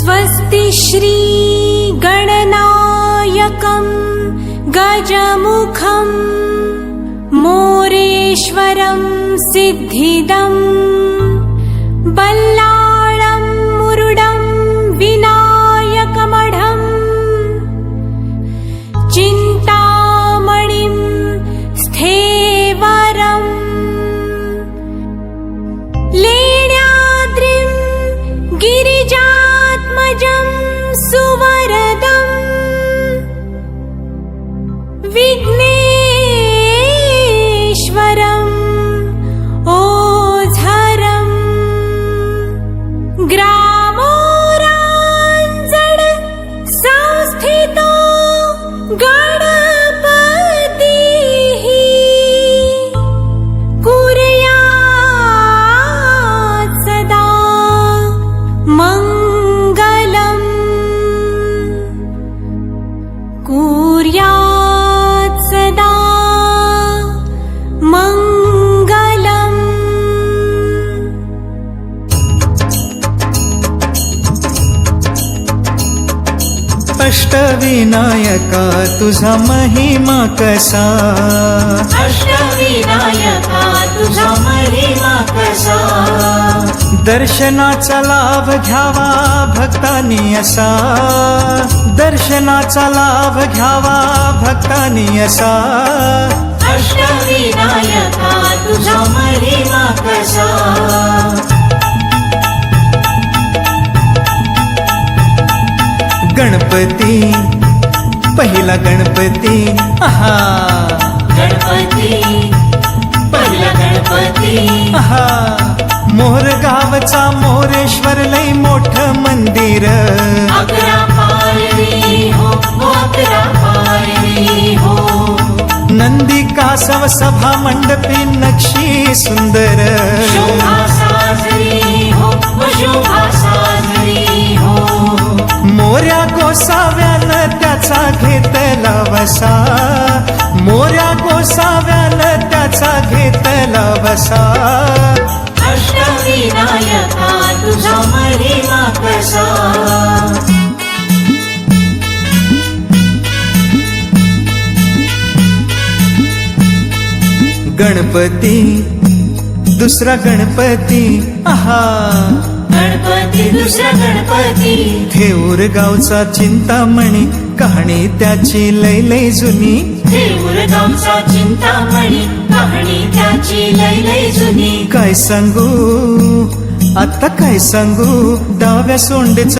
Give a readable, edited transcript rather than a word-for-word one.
स्वस्ति श्री गणनायकं गजमुखं मोरेश्वरं सिद्धिदं बल्लाळं मुरुडं विनायकमढं चिन्तामणिं स्थेवरं लेण्याद्रिं गिरिजात्मजं सुवरदं विघ्नेश्वरं ओझरं ग्रामोराञ्जन संस्थितो गणपतिः कुर्यात् सदा मङ्गलम् कुर्यात् सदा मङ्गलम्। अष्टविनायका तुझा महिमा कसा, अष्टविनायका तुझा महिमा कसा, दर्शनाचा लाभ घ्यावा भक्तांनी असा, दर्शनाचा लाभ घ्यावा भक्तांनी असा। अष्टविनायका तुझा महिमा कसा, गणपती पहिला गणपती आहा, गणपती पहिला गणपती आहा, मोर गावचा मोरेश्वर लई मोठं मंदिर, 11 पायरी हो, 11 पायरी हो, नंदी कासव सभा मंडपी नक्षी सुंदर, शोभा साजरी हो, शोभा साजरी हो, मोऱ्या गोसाव्यानं त्याचा घेतला वसा, मोऱ्या गोसाव्यानं त्याचा घेतला वसा। अष्टविनायका तुझा महिमा कसा, गणपती दुसरा गणपती आहा, गणपती दुसरा गणपती थेऊर गावचा चिंतामणी कहाणी त्याची लय लय जुनी, थेऊर गावचा चिंतामणी कहाणी त्याची लय लय जुनी। काय सांगू आता काय सांगू, डाव्या सोंडेच